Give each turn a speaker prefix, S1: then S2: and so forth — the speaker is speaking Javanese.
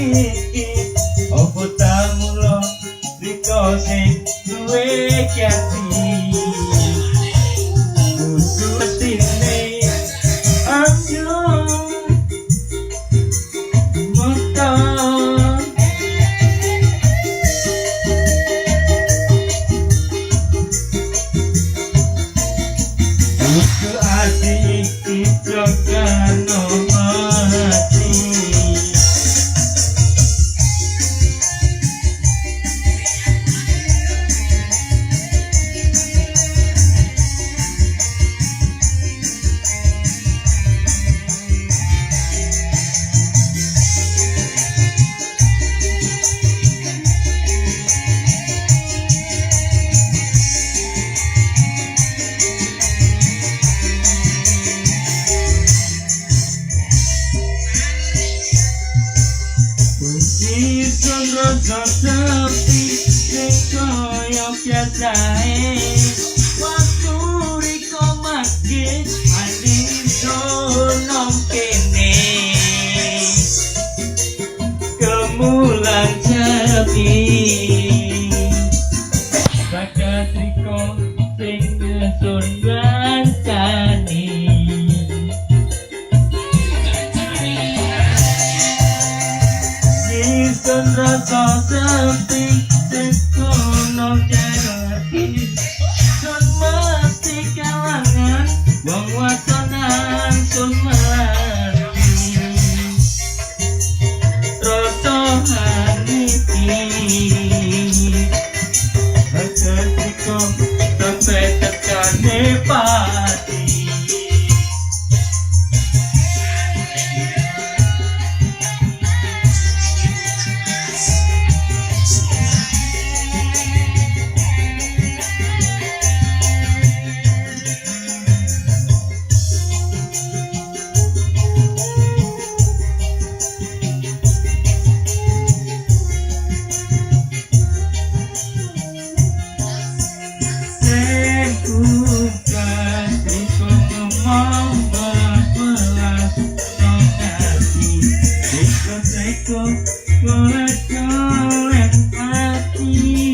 S1: iki opo tamu lo riko sing duwe jati kudu mestine ayo motor kudu ati iki jogano mati Rasa sepi kaya biasae waktu riko magis maning sonom kene kemulan sepi bakat riko sing ngesun gancani Sun rasa sepi sekono jati sun mesti kalangan wong wasonan sun melati rasa haniki ketika sampai tekane pati Golek-golek hati